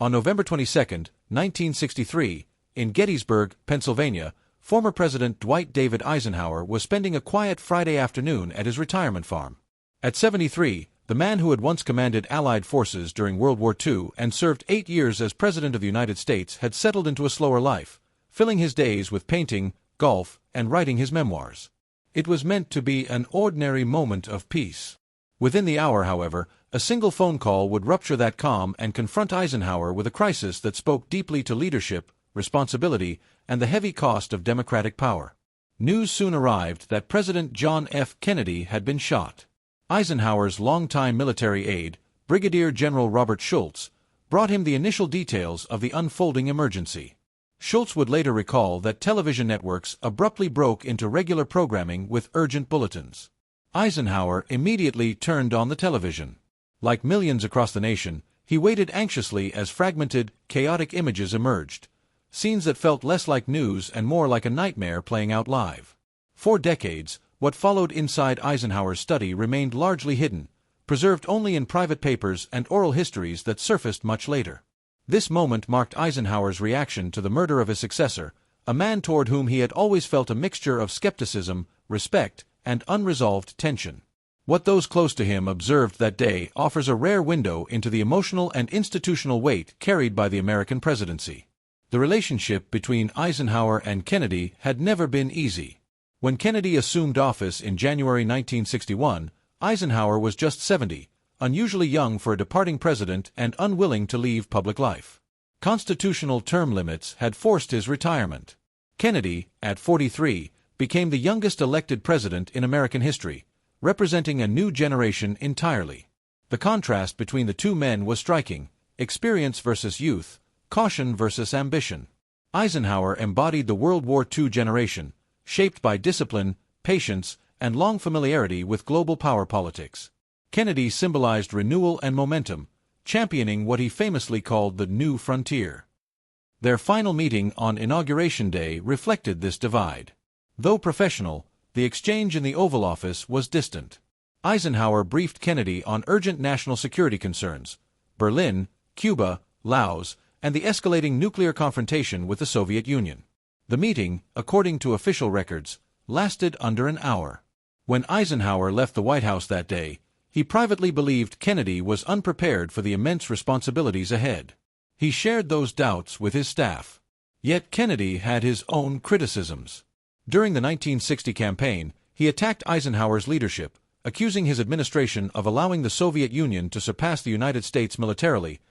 On November 22, 1963, in Gettysburg, Pennsylvania, former President Dwight David Eisenhower was spending a quiet Friday afternoon at his retirement farm. At 73, the man who had once commanded Allied forces during World War II and served 8 years as President of the United States had settled into a slower life, filling his days with painting, golf, and writing his memoirs. It was meant to be an ordinary moment of peace. Within the hour, however, a single phone call would rupture that calm and confront Eisenhower with a crisis that spoke deeply to leadership, responsibility, and the heavy cost of democratic power. News soon arrived that President John F. Kennedy had been shot. Eisenhower's longtime military aide, Brigadier General Robert Schultz, brought him the initial details of the unfolding emergency. Schultz would later recall that television networks abruptly broke into regular programming with urgent bulletins. Eisenhower immediately turned on the television. Like millions across the nation, he waited anxiously as fragmented, chaotic images emerged, scenes that felt less like news and more like a nightmare playing out live. For decades, what followed inside Eisenhower's study remained largely hidden, preserved only in private papers and oral histories that surfaced much later. This moment marked Eisenhower's reaction to the murder of his successor, a man toward whom he had always felt a mixture of skepticism, respect, and unresolved tension. What those close to him observed that day offers a rare window into the emotional and institutional weight carried by the American presidency. The relationship between Eisenhower and Kennedy had never been easy. When Kennedy assumed office in January 1961, Eisenhower was just 70, unusually young for a departing president and unwilling to leave public life. Constitutional term limits had forced his retirement. Kennedy, at 43, became the youngest elected president in American history, representing a new generation entirely. The contrast between the two men was striking: experience versus youth, caution versus ambition. Eisenhower embodied the World War II generation, shaped by discipline, patience, and long familiarity with global power politics. Kennedy symbolized renewal and momentum, championing what he famously called the new frontier. Their final meeting on Inauguration Day reflected this divide. Though professional, the exchange in the Oval Office was distant. Eisenhower briefed Kennedy on urgent national security concerns: Berlin, Cuba, Laos, and the escalating nuclear confrontation with the Soviet Union. The meeting, according to official records, lasted under an hour. When Eisenhower left the White House that day, he privately believed Kennedy was unprepared for the immense responsibilities ahead. He shared those doubts with his staff. Yet Kennedy had his own criticisms. During the 1960 campaign, he attacked Eisenhower's leadership, accusing his administration of allowing the Soviet Union to surpass the United States militarily,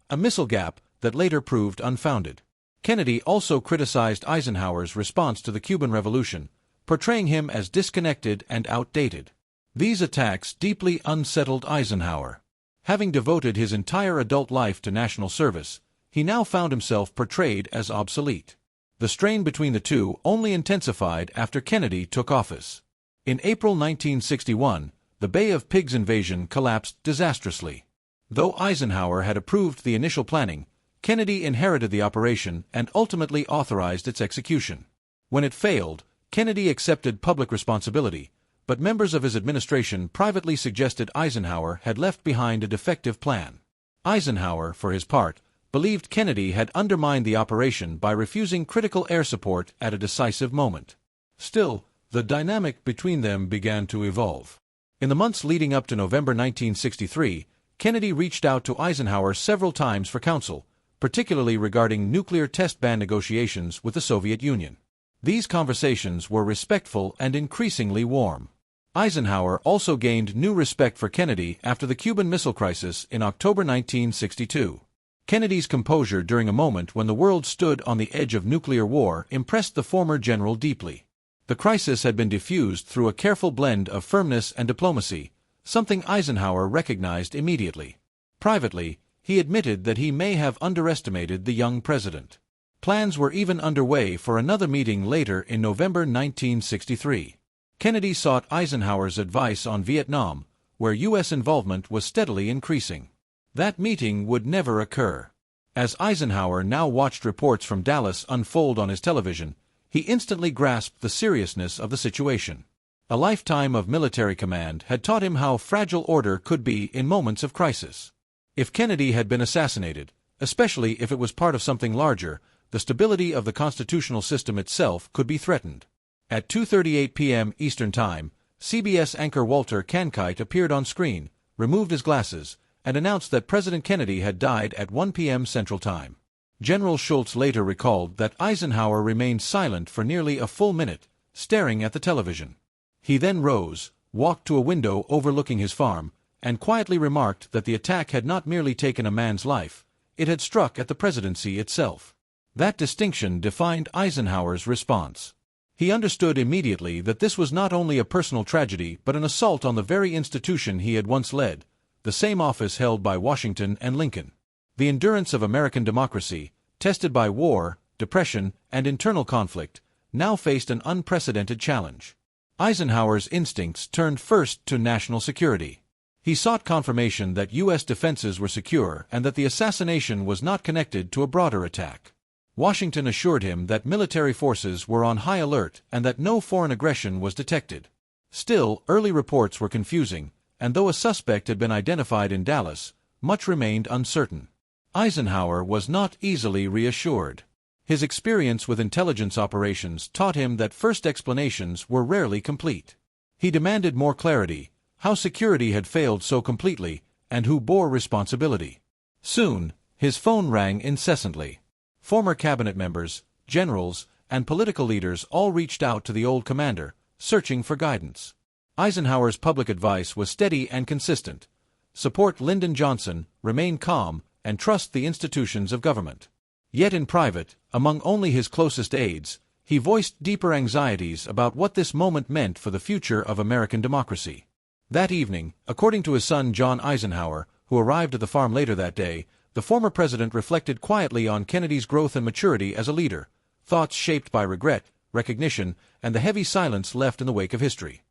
a missile gap that later proved unfounded. Kennedy also criticized Eisenhower's response to the Cuban Revolution, portraying him as disconnected and outdated. These attacks deeply unsettled Eisenhower. Having devoted his entire adult life to national service, he now found himself portrayed as obsolete. The strain between the two only intensified after Kennedy took office. In April 1961, the Bay of Pigs invasion collapsed disastrously. Though Eisenhower had approved the initial planning, Kennedy inherited the operation and ultimately authorized its execution. When it failed, Kennedy accepted public responsibility, but members of his administration privately suggested Eisenhower had left behind a defective plan. Eisenhower, for his part, believed Kennedy had undermined the operation by refusing critical air support at a decisive moment. Still, the dynamic between them began to evolve. In the months leading up to November 1963, Kennedy reached out to Eisenhower several times for counsel, particularly regarding nuclear test ban negotiations with the Soviet Union. These conversations were respectful and increasingly warm. Eisenhower also gained new respect for Kennedy after the Cuban Missile Crisis in October 1962. Kennedy's composure during a moment when the world stood on the edge of nuclear war impressed the former general deeply. The crisis had been diffused through a careful blend of firmness and diplomacy, something Eisenhower recognized immediately. Privately, he admitted that he may have underestimated the young president. Plans were even underway for another meeting later in November 1963. Kennedy sought Eisenhower's advice on Vietnam, where U.S. involvement was steadily increasing. That meeting would never occur. As Eisenhower now watched reports from Dallas unfold on his television, he instantly grasped the seriousness of the situation. A lifetime of military command had taught him how fragile order could be in moments of crisis. If Kennedy had been assassinated, especially if it was part of something larger. The stability of the constitutional system itself could be threatened. At 2:38 p.m. Eastern Time, CBS anchor Walter Cronkite appeared on screen, removed his glasses, and announced that President Kennedy had died at 1 p.m. Central Time. General Schultz later recalled that Eisenhower remained silent for nearly a full minute, staring at the television. He then rose, walked to a window overlooking his farm, and quietly remarked that the attack had not merely taken a man's life, it had struck at the presidency itself. That distinction defined Eisenhower's response. He understood immediately that this was not only a personal tragedy but an assault on the very institution he had once led, the same office held by Washington and Lincoln. The endurance of American democracy, tested by war, depression, and internal conflict, now faced an unprecedented challenge. Eisenhower's instincts turned first to national security. He sought confirmation that U.S. defenses were secure and that the assassination was not connected to a broader attack. Washington assured him that military forces were on high alert and that no foreign aggression was detected. Still, early reports were confusing, and though a suspect had been identified in Dallas, much remained uncertain. Eisenhower was not easily reassured. His experience with intelligence operations taught him that first explanations were rarely complete. He demanded more clarity, how security had failed so completely, and who bore responsibility. Soon, his phone rang incessantly. Former cabinet members, generals, and political leaders all reached out to the old commander, searching for guidance. Eisenhower's public advice was steady and consistent. Support Lyndon Johnson, remain calm, and trust the institutions of government. Yet in private, among only his closest aides, he voiced deeper anxieties about what this moment meant for the future of American democracy. That evening, according to his son John Eisenhower, who arrived at the farm later that day, the former president reflected quietly on Kennedy's growth and maturity as a leader, thoughts shaped by regret, recognition, and the heavy silence left in the wake of history.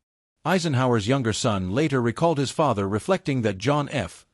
Eisenhower's younger son later recalled his father reflecting that John F.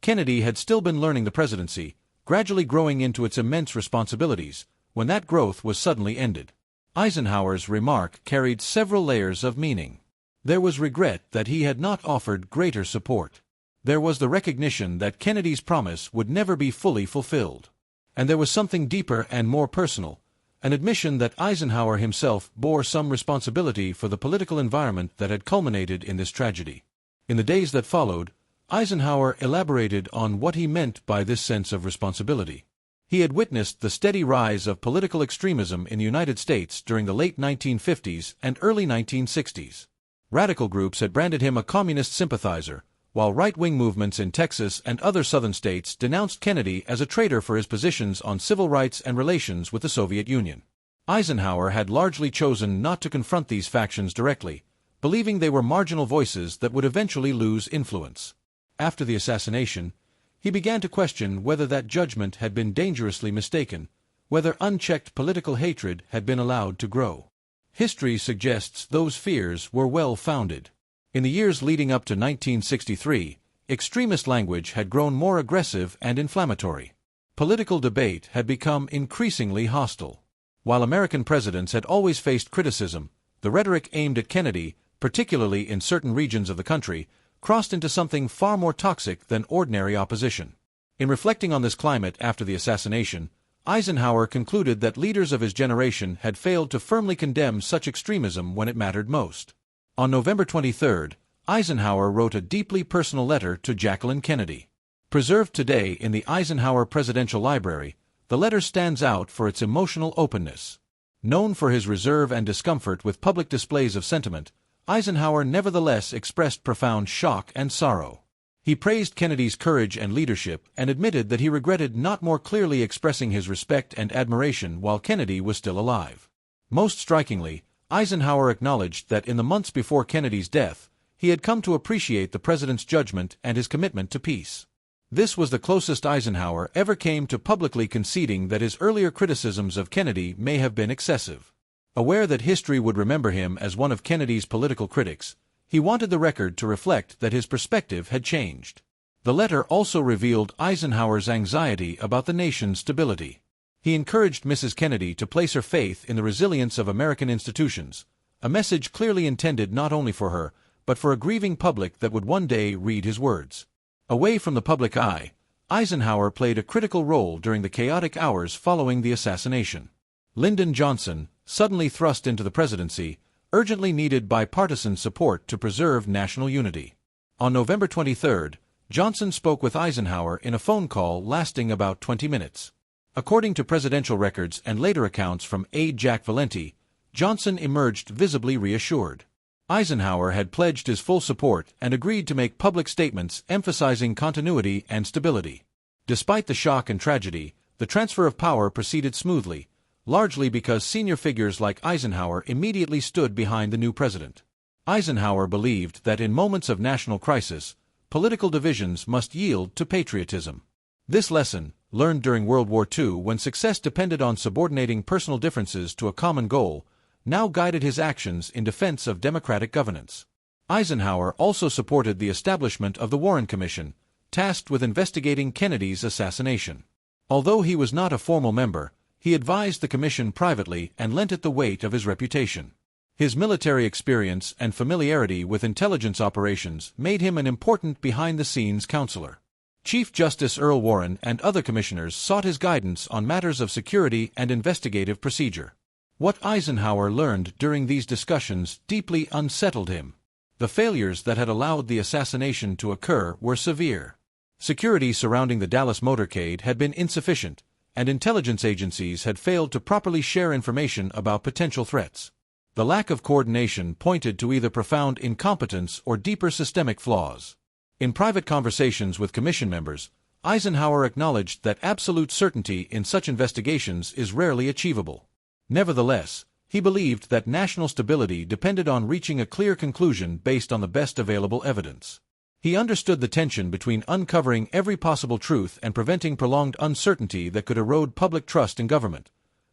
Kennedy had still been learning the presidency, gradually growing into its immense responsibilities, when that growth was suddenly ended. Eisenhower's remark carried several layers of meaning. There was regret that he had not offered greater support. There was the recognition that Kennedy's promise would never be fully fulfilled. And there was something deeper and more personal, an admission that Eisenhower himself bore some responsibility for the political environment that had culminated in this tragedy. In the days that followed, Eisenhower elaborated on what he meant by this sense of responsibility. He had witnessed the steady rise of political extremism in the United States during the late 1950s and early 1960s. Radical groups had branded him a communist sympathizer, while right-wing movements in Texas and other southern states denounced Kennedy as a traitor for his positions on civil rights and relations with the Soviet Union. Eisenhower had largely chosen not to confront these factions directly, believing they were marginal voices that would eventually lose influence. After the assassination, he began to question whether that judgment had been dangerously mistaken, whether unchecked political hatred had been allowed to grow. History suggests those fears were well-founded. In the years leading up to 1963, extremist language had grown more aggressive and inflammatory. Political debate had become increasingly hostile. While American presidents had always faced criticism, the rhetoric aimed at Kennedy, particularly in certain regions of the country, crossed into something far more toxic than ordinary opposition. In reflecting on this climate after the assassination, Eisenhower concluded that leaders of his generation had failed to firmly condemn such extremism when it mattered most. On November 23, Eisenhower wrote a deeply personal letter to Jacqueline Kennedy. Preserved today in the Eisenhower Presidential Library, the letter stands out for its emotional openness. Known for his reserve and discomfort with public displays of sentiment, Eisenhower nevertheless expressed profound shock and sorrow. He praised Kennedy's courage and leadership and admitted that he regretted not more clearly expressing his respect and admiration while Kennedy was still alive. Most strikingly, Eisenhower acknowledged that in the months before Kennedy's death, he had come to appreciate the president's judgment and his commitment to peace. This was the closest Eisenhower ever came to publicly conceding that his earlier criticisms of Kennedy may have been excessive. Aware that history would remember him as one of Kennedy's political critics, he wanted the record to reflect that his perspective had changed. The letter also revealed Eisenhower's anxiety about the nation's stability. He encouraged Mrs. Kennedy to place her faith in the resilience of American institutions, a message clearly intended not only for her, but for a grieving public that would one day read his words. Away from the public eye, Eisenhower played a critical role during the chaotic hours following the assassination. Lyndon Johnson, suddenly thrust into the presidency, urgently needed bipartisan support to preserve national unity. On November 23, Johnson spoke with Eisenhower in a phone call lasting about 20 minutes. According to presidential records and later accounts from aide Jack Valenti, Johnson emerged visibly reassured. Eisenhower had pledged his full support and agreed to make public statements emphasizing continuity and stability. Despite the shock and tragedy, the transfer of power proceeded smoothly, largely because senior figures like Eisenhower immediately stood behind the new president. Eisenhower believed that in moments of national crisis, political divisions must yield to patriotism. This lesson, learned during World War II when success depended on subordinating personal differences to a common goal, now guided his actions in defense of democratic governance. Eisenhower also supported the establishment of the Warren Commission, tasked with investigating Kennedy's assassination. Although he was not a formal member, he advised the commission privately and lent it the weight of his reputation. His military experience and familiarity with intelligence operations made him an important behind-the-scenes counselor. Chief Justice Earl Warren and other commissioners sought his guidance on matters of security and investigative procedure. What Eisenhower learned during these discussions deeply unsettled him. The failures that had allowed the assassination to occur were severe. Security surrounding the Dallas motorcade had been insufficient, and intelligence agencies had failed to properly share information about potential threats. The lack of coordination pointed to either profound incompetence or deeper systemic flaws. In private conversations with commission members, Eisenhower acknowledged that absolute certainty in such investigations is rarely achievable. Nevertheless, he believed that national stability depended on reaching a clear conclusion based on the best available evidence. He understood the tension between uncovering every possible truth and preventing prolonged uncertainty that could erode public trust in government,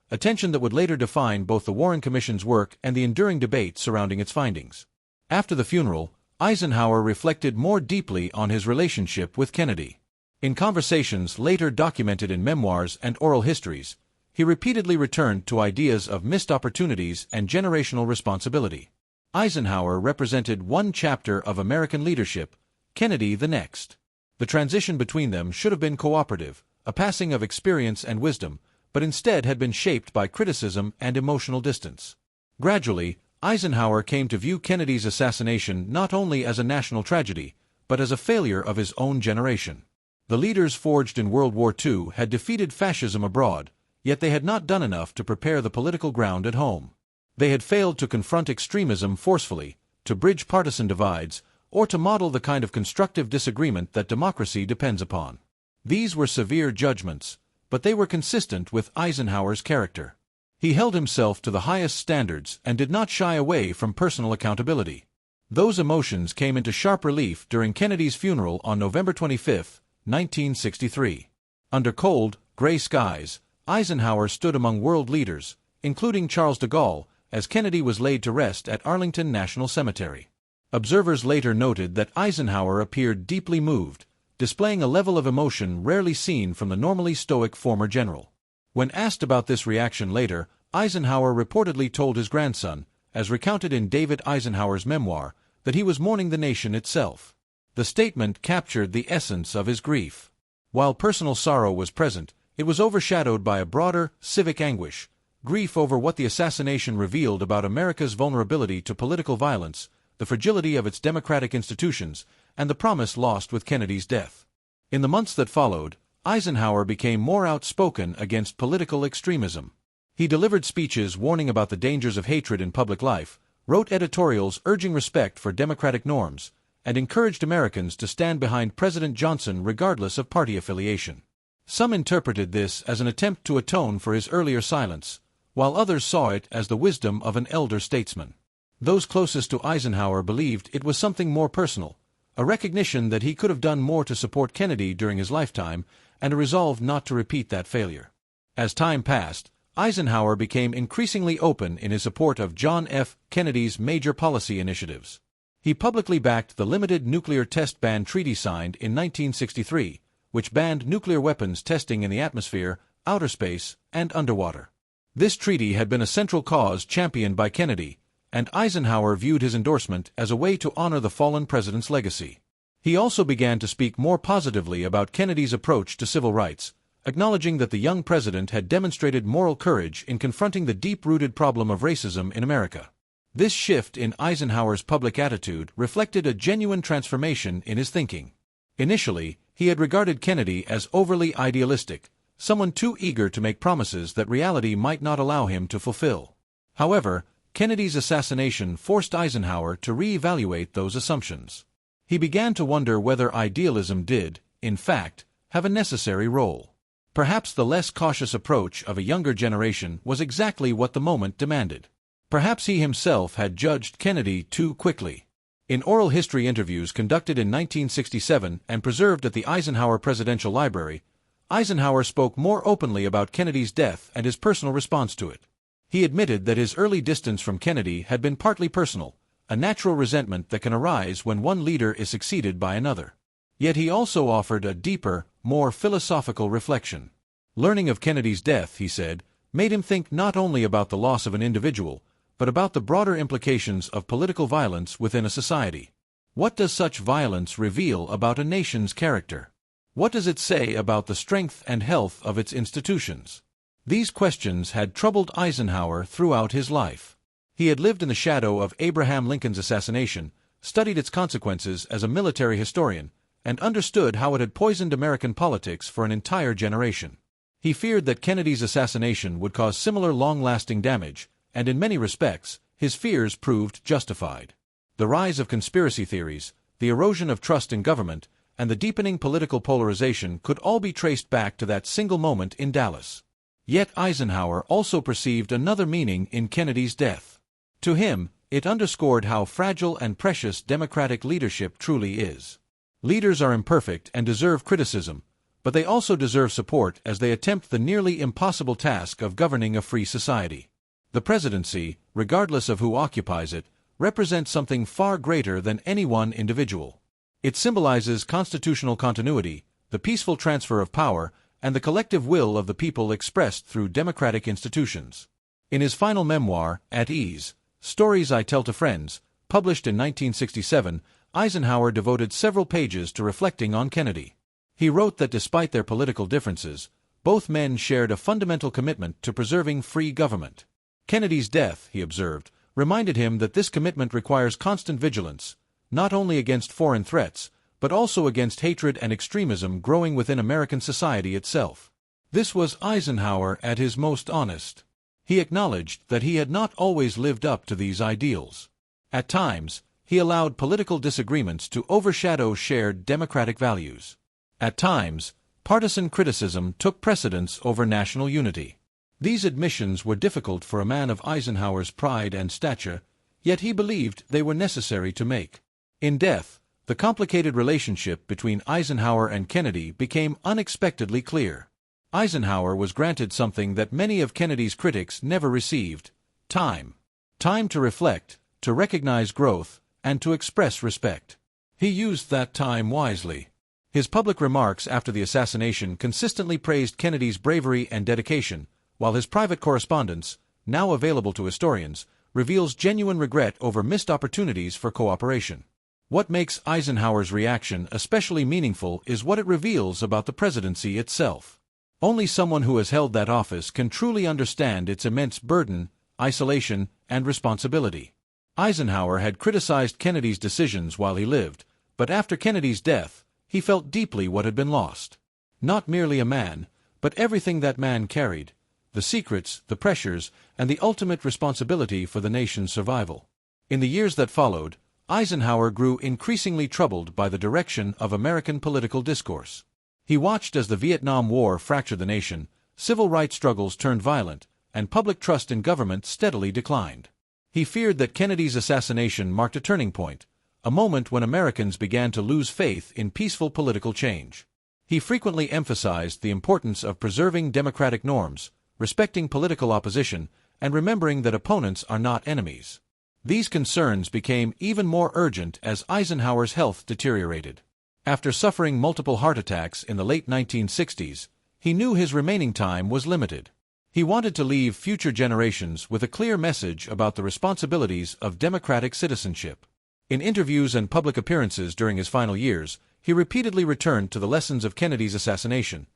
a tension that would later define both the Warren Commission's work and the enduring debate surrounding its findings. After the funeral, Eisenhower reflected more deeply on his relationship with Kennedy. In conversations later documented in memoirs and oral histories, he repeatedly returned to ideas of missed opportunities and generational responsibility. Eisenhower represented one chapter of American leadership, Kennedy the next. The transition between them should have been cooperative, a passing of experience and wisdom, but instead had been shaped by criticism and emotional distance. Gradually, Eisenhower came to view Kennedy's assassination not only as a national tragedy, but as a failure of his own generation. The leaders forged in World War II had defeated fascism abroad, yet they had not done enough to prepare the political ground at home. They had failed to confront extremism forcefully, to bridge partisan divides, or to model the kind of constructive disagreement that democracy depends upon. These were severe judgments, but they were consistent with Eisenhower's character. He held himself to the highest standards and did not shy away from personal accountability. Those emotions came into sharp relief during Kennedy's funeral on November 25, 1963. Under cold, gray skies, Eisenhower stood among world leaders, including Charles de Gaulle, as Kennedy was laid to rest at Arlington National Cemetery. Observers later noted that Eisenhower appeared deeply moved, displaying a level of emotion rarely seen from the normally stoic former general. When asked about this reaction later, Eisenhower reportedly told his grandson, as recounted in David Eisenhower's memoir, that he was mourning the nation itself. The statement captured the essence of his grief. While personal sorrow was present, it was overshadowed by a broader, civic anguish, grief over what the assassination revealed about America's vulnerability to political violence, the fragility of its democratic institutions, and the promise lost with Kennedy's death. In the months that followed, Eisenhower became more outspoken against political extremism. He delivered speeches warning about the dangers of hatred in public life, wrote editorials urging respect for democratic norms, and encouraged Americans to stand behind President Johnson regardless of party affiliation. Some interpreted this as an attempt to atone for his earlier silence, while others saw it as the wisdom of an elder statesman. Those closest to Eisenhower believed it was something more personal, a recognition that he could have done more to support Kennedy during his lifetime, and a resolve not to repeat that failure. As time passed, Eisenhower became increasingly open in his support of John F. Kennedy's major policy initiatives. He publicly backed the Limited Nuclear Test Ban Treaty signed in 1963, which banned nuclear weapons testing in the atmosphere, outer space, and underwater. This treaty had been a central cause championed by Kennedy, and Eisenhower viewed his endorsement as a way to honor the fallen president's legacy. He also began to speak more positively about Kennedy's approach to civil rights, acknowledging that the young president had demonstrated moral courage in confronting the deep-rooted problem of racism in America. This shift in Eisenhower's public attitude reflected a genuine transformation in his thinking. Initially, he had regarded Kennedy as overly idealistic, someone too eager to make promises that reality might not allow him to fulfill. However, Kennedy's assassination forced Eisenhower to re-evaluate those assumptions. He began to wonder whether idealism did, in fact, have a necessary role. Perhaps the less cautious approach of a younger generation was exactly what the moment demanded. Perhaps he himself had judged Kennedy too quickly. In oral history interviews conducted in 1967 and preserved at the Eisenhower Presidential Library, Eisenhower spoke more openly about Kennedy's death and his personal response to it. He admitted that his early distance from Kennedy had been partly personal, a natural resentment that can arise when one leader is succeeded by another. Yet he also offered a deeper, more philosophical reflection. Learning of Kennedy's death, he said, made him think not only about the loss of an individual, but about the broader implications of political violence within a society. What does such violence reveal about a nation's character? What does it say about the strength and health of its institutions? These questions had troubled Eisenhower throughout his life. He had lived in the shadow of Abraham Lincoln's assassination, studied its consequences as a military historian, and understood how it had poisoned American politics for an entire generation. He feared that Kennedy's assassination would cause similar long-lasting damage, and in many respects, his fears proved justified. The rise of conspiracy theories, the erosion of trust in government, and the deepening political polarization could all be traced back to that single moment in Dallas. Yet Eisenhower also perceived another meaning in Kennedy's death. To him, it underscored how fragile and precious democratic leadership truly is. Leaders are imperfect and deserve criticism, but they also deserve support as they attempt the nearly impossible task of governing a free society. The presidency, regardless of who occupies it, represents something far greater than any one individual. It symbolizes constitutional continuity, the peaceful transfer of power, and the collective will of the people expressed through democratic institutions. In his final memoir, At Ease, Stories I Tell to Friends, published in 1967, Eisenhower devoted several pages to reflecting on Kennedy. He wrote that despite their political differences, both men shared a fundamental commitment to preserving free government. Kennedy's death, he observed, reminded him that this commitment requires constant vigilance, not only against foreign threats, but also against hatred and extremism growing within American society itself. This was Eisenhower at his most honest. He acknowledged that he had not always lived up to these ideals. At times, he allowed political disagreements to overshadow shared democratic values. At times, partisan criticism took precedence over national unity. These admissions were difficult for a man of Eisenhower's pride and stature, yet he believed they were necessary to make. In death, the complicated relationship between Eisenhower and Kennedy became unexpectedly clear. Eisenhower was granted something that many of Kennedy's critics never received: time. Time to reflect, to recognize growth, and to express respect. He used that time wisely. His public remarks after the assassination consistently praised Kennedy's bravery and dedication, while his private correspondence, now available to historians, reveals genuine regret over missed opportunities for cooperation. What makes Eisenhower's reaction especially meaningful is what it reveals about the presidency itself. Only someone who has held that office can truly understand its immense burden, isolation, and responsibility. Eisenhower had criticized Kennedy's decisions while he lived, but after Kennedy's death, he felt deeply what had been lost. Not merely a man, but everything that man carried: the secrets, the pressures, and the ultimate responsibility for the nation's survival. In the years that followed, Eisenhower grew increasingly troubled by the direction of American political discourse. He watched as the Vietnam War fractured the nation, civil rights struggles turned violent, and public trust in government steadily declined. He feared that Kennedy's assassination marked a turning point, a moment when Americans began to lose faith in peaceful political change. He frequently emphasized the importance of preserving democratic norms, respecting political opposition, and remembering that opponents are not enemies. These concerns became even more urgent as Eisenhower's health deteriorated. After suffering multiple heart attacks in the late 1960s, he knew his remaining time was limited. He wanted to leave future generations with a clear message about the responsibilities of democratic citizenship. In interviews and public appearances during his final years, he repeatedly returned to the lessons of Kennedy's assassination.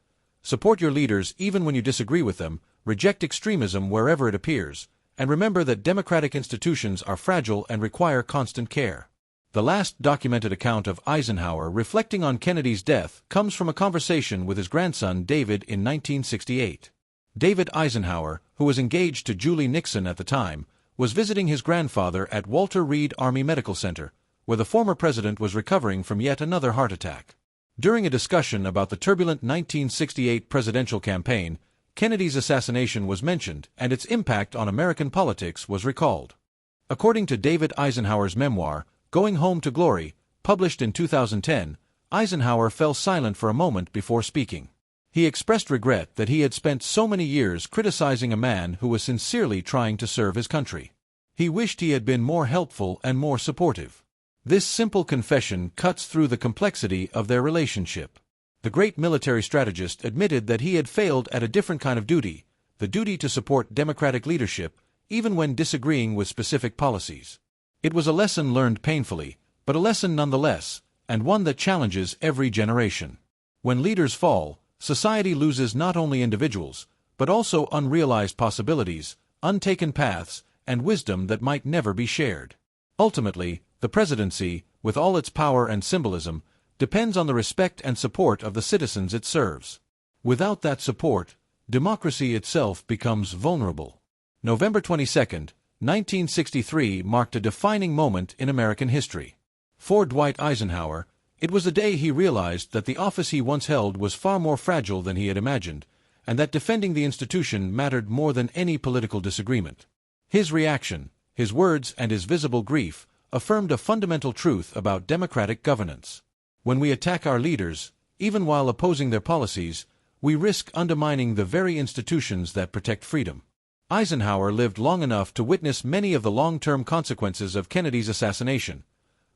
Support your leaders even when you disagree with them, reject extremism wherever it appears, and remember that democratic institutions are fragile and require constant care. The last documented account of Eisenhower reflecting on Kennedy's death comes from a conversation with his grandson David in 1968. David Eisenhower, who was engaged to Julie Nixon at the time, was visiting his grandfather at Walter Reed Army Medical Center, where the former president was recovering from yet another heart attack. During a discussion about the turbulent 1968 presidential campaign, Kennedy's assassination was mentioned and its impact on American politics was recalled. According to David Eisenhower's memoir, Going Home to Glory, published in 2010, Eisenhower fell silent for a moment before speaking. He expressed regret that he had spent so many years criticizing a man who was sincerely trying to serve his country. He wished he had been more helpful and more supportive. This simple confession cuts through the complexity of their relationship. The great military strategist admitted that he had failed at a different kind of duty, the duty to support democratic leadership, even when disagreeing with specific policies. It was a lesson learned painfully, but a lesson nonetheless, and one that challenges every generation. When leaders fall, society loses not only individuals, but also unrealized possibilities, untaken paths, and wisdom that might never be shared. Ultimately, the presidency, with all its power and symbolism, depends on the respect and support of the citizens it serves. Without that support, democracy itself becomes vulnerable. November 22, 1963 marked a defining moment in American history. For Dwight Eisenhower, it was the day he realized that the office he once held was far more fragile than he had imagined, and that defending the institution mattered more than any political disagreement. His reaction, his words, and his visible grief affirmed a fundamental truth about democratic governance. When we attack our leaders, even while opposing their policies, we risk undermining the very institutions that protect freedom. Eisenhower lived long enough to witness many of the long-term consequences of Kennedy's assassination: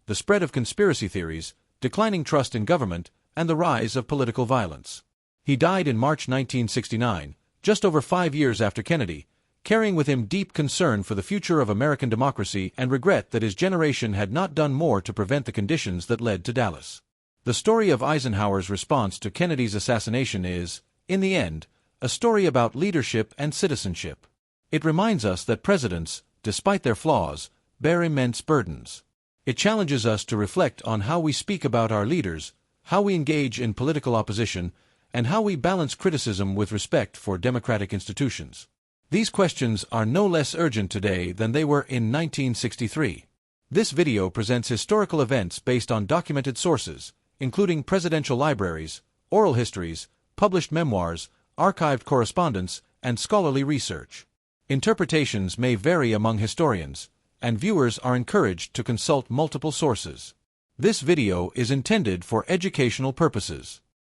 the spread of conspiracy theories, declining trust in government, and the rise of political violence. He died in March 1969, just over 5 years after Kennedy, carrying with him deep concern for the future of American democracy and regret that his generation had not done more to prevent the conditions that led to Dallas. The story of Eisenhower's response to Kennedy's assassination is, in the end, a story about leadership and citizenship. It reminds us that presidents, despite their flaws, bear immense burdens. It challenges us to reflect on how we speak about our leaders, how we engage in political opposition, and how we balance criticism with respect for democratic institutions. These questions are no less urgent today than they were in 1963. This video presents historical events based on documented sources, including presidential libraries, oral histories, published memoirs, archived correspondence, and scholarly research. Interpretations may vary among historians, and viewers are encouraged to consult multiple sources. This video is intended for educational purposes.